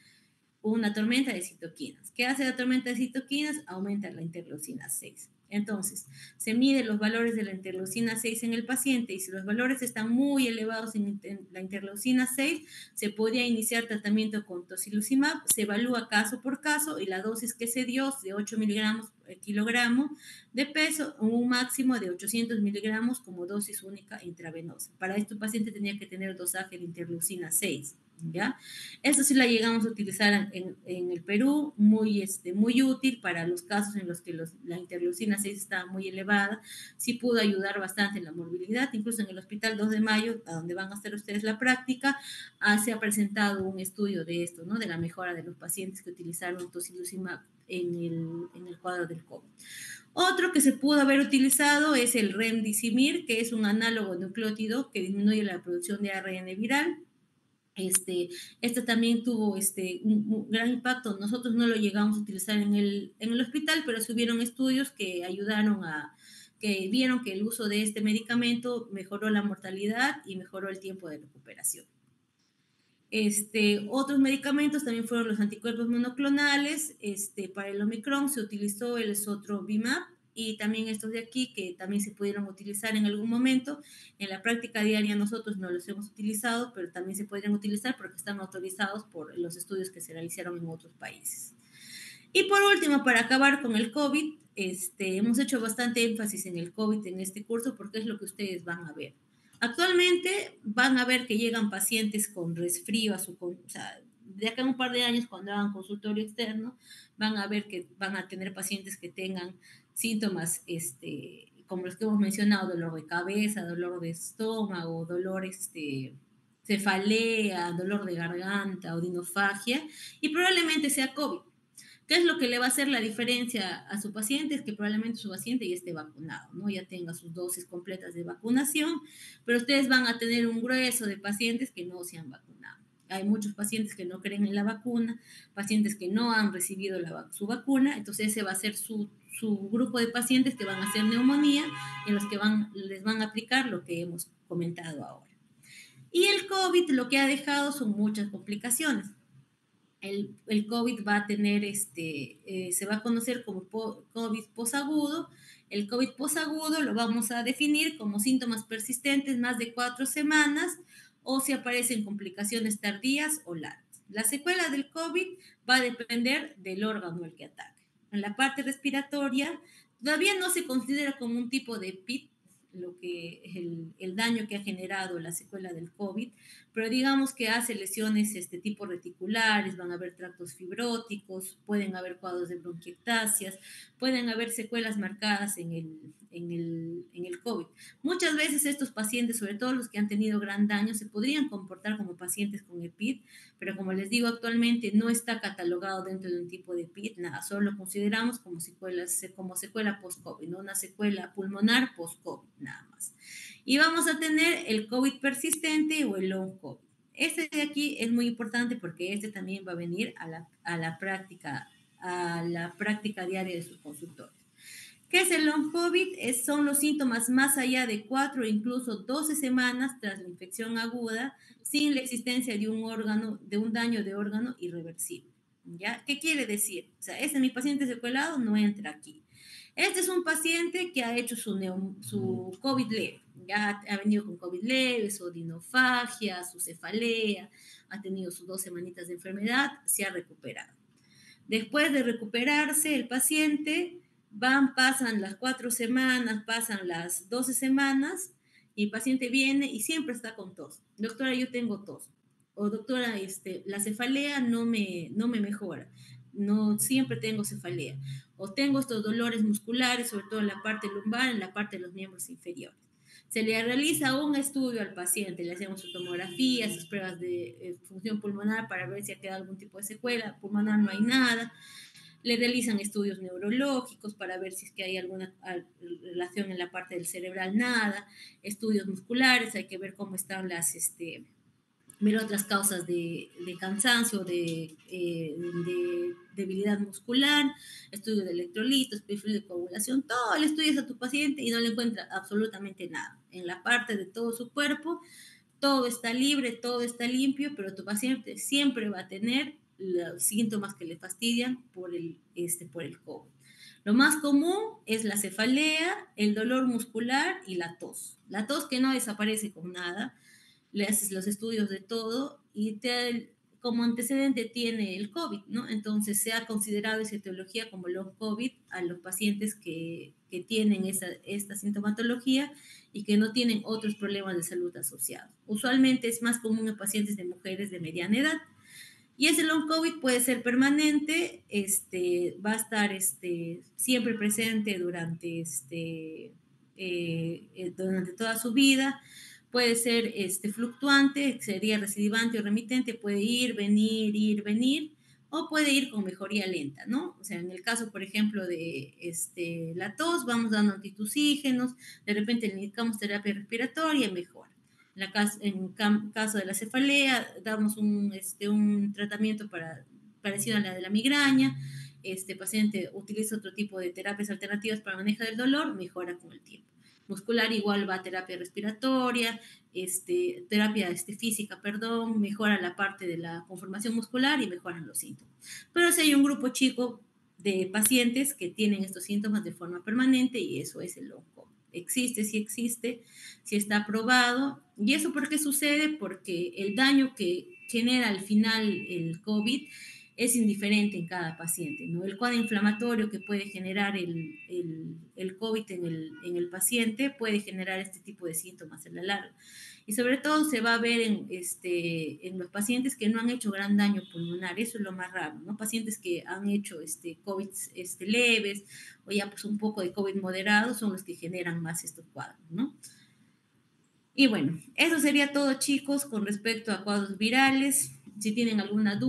una tormenta de citoquinas. ¿Qué hace la tormenta de citoquinas? Aumenta la interleucina 6. Entonces, se miden los valores de la interleucina 6 en el paciente y si los valores están muy elevados en la interleucina 6, se podría iniciar tratamiento con tocilizumab. Se evalúa caso por caso y la dosis que se dio de 8 miligramos por kilogramo de peso, un máximo de 800 miligramos como dosis única intravenosa. Para este paciente tenía que tener dosaje de interleucina 6. ¿Ya? Eso sí la llegamos a utilizar en el Perú, muy útil para los casos en los que la interleucina 6 estaba muy elevada, sí pudo ayudar bastante en la morbilidad, incluso en el Hospital 2 de Mayo, a donde van a hacer ustedes la práctica, se ha presentado un estudio de esto, ¿no? De la mejora de los pacientes que utilizaron tocilizumab en el cuadro del COVID. Otro que se pudo haber utilizado es el remdesivir, que es un análogo nucleótido que disminuye la producción de ARN viral. Este también tuvo un gran impacto. Nosotros no lo llegamos a utilizar en el hospital, pero se hubieron estudios que que vieron que el uso de este medicamento mejoró la mortalidad y mejoró el tiempo de recuperación. Otros medicamentos también fueron los anticuerpos monoclonales. Para el Omicron se utilizó el Sotrovimab y también estos de aquí que también se pudieron utilizar en algún momento. En la práctica diaria nosotros no los hemos utilizado, pero también se podrían utilizar porque están autorizados por los estudios que se realizaron en otros países. Y por último, para acabar con el COVID, hemos hecho bastante énfasis en el COVID en este curso porque es lo que ustedes van a ver. Actualmente van a ver que llegan pacientes con resfrío, o sea, de acá a un par de años cuando hagan consultorio externo, van a ver que van a tener pacientes que tengan síntomas, como los que hemos mencionado, dolor de cabeza, dolor de estómago, dolor, cefalea, dolor de garganta, odinofagia, y probablemente sea COVID. ¿Qué es lo que le va a hacer la diferencia a su paciente? Es que probablemente su paciente ya esté vacunado, ¿no? Ya tenga sus dosis completas de vacunación, pero ustedes van a tener un grueso de pacientes que no se han vacunado. Hay muchos pacientes que no creen en la vacuna, pacientes que no han recibido su vacuna, entonces ese va a ser su grupo de pacientes que van a hacer neumonía y en los que les van a aplicar lo que hemos comentado ahora. Y el COVID lo que ha dejado son muchas complicaciones. El COVID va a tener, se va a conocer como COVID posagudo. El COVID posagudo lo vamos a definir como síntomas persistentes más de 4 semanas o si aparecen complicaciones tardías o largas. La secuela del COVID va a depender del órgano al que ataque. En la parte respiratoria, todavía no se considera como un tipo de PIT, el daño que ha generado la secuela del COVID, pero digamos que hace lesiones tipo reticulares, van a haber tractos fibróticos, pueden haber cuadros de bronquiectasias, pueden haber secuelas marcadas en el COVID. Muchas veces estos pacientes, sobre todo los que han tenido gran daño, se podrían comportar como pacientes con EPID, pero como les digo, actualmente no está catalogado dentro de un tipo de EPID, nada, solo lo consideramos como secuela post-COVID, ¿no? Una secuela pulmonar post-COVID, nada más. Y vamos a tener el COVID persistente o el long COVID. Este de aquí es muy importante porque este también va a venir a la práctica diaria de sus consultores. ¿Qué es el long COVID? Son los síntomas más allá de 4 o incluso 12 semanas tras la infección aguda sin la existencia de un daño de órgano irreversible. ¿Ya? ¿Qué quiere decir? O sea, mi paciente secuelado no entra aquí. Este es un paciente que ha hecho su COVID leve, ya ha venido con COVID leve, su odinofagia, su cefalea, ha tenido sus 2 semanitas de enfermedad, se ha recuperado. Después de recuperarse el paciente, pasan las 4 semanas, pasan las 12 semanas, y el paciente viene y siempre está con tos. Doctora, yo tengo tos. O doctora, la cefalea no me mejora. No, siempre tengo cefalea. O tengo estos dolores musculares, sobre todo en la parte lumbar, en la parte de los miembros inferiores. Se le realiza un estudio al paciente, le hacemos su tomografía, sus pruebas de función pulmonar para ver si ha quedado algún tipo de secuela. Pulmonar no hay nada. Le realizan estudios neurológicos para ver si es que hay alguna relación en la parte del cerebral, nada. Estudios musculares, hay que ver cómo están ver otras causas de cansancio, de debilidad muscular, estudio de electrolitos, perfil de coagulación, todo el estudio es a tu paciente y no le encuentra absolutamente nada. En la parte de todo su cuerpo, todo está libre, todo está limpio, pero tu paciente siempre va a tener los síntomas que le fastidian por el COVID. Lo más común es la cefalea, el dolor muscular y la tos. La tos que no desaparece con nada, le haces los estudios de todo y como antecedente tiene el COVID, ¿no? Entonces se ha considerado esa etiología como long COVID a los pacientes que tienen esta sintomatología y que no tienen otros problemas de salud asociados. Usualmente es más común en pacientes de mujeres de mediana edad. Y ese long COVID puede ser permanente, va a estar siempre presente durante toda su vida. Puede ser fluctuante, sería recidivante o remitente, puede ir, venir, o puede ir con mejoría lenta, ¿no? O sea, en el caso, por ejemplo, de la tos, vamos dando antitusígenos, de repente necesitamos terapia respiratoria y mejora. En caso de la cefalea, damos un tratamiento parecido a la de la migraña. Este paciente utiliza otro tipo de terapias alternativas para manejar el dolor, mejora con el tiempo. Muscular igual va a terapia respiratoria, terapia física, mejora la parte de la conformación muscular y mejoran los síntomas. Pero si hay un grupo chico de pacientes que tienen estos síntomas de forma permanente y eso es el long COVID. Existe, sí está aprobado. ¿Y eso por qué sucede? Porque el daño que genera al final el COVID es indiferente en cada paciente, ¿no? El cuadro inflamatorio que puede generar el COVID en el paciente puede generar este tipo de síntomas en la larga. Y sobre todo se va a ver en los pacientes que no han hecho gran daño pulmonar, eso es lo más raro, ¿no? Pacientes que han hecho COVID leves o ya pues un poco de COVID moderado son los que generan más estos cuadros, ¿no? Y bueno, eso sería todo, chicos, con respecto a cuadros virales. Si tienen alguna duda.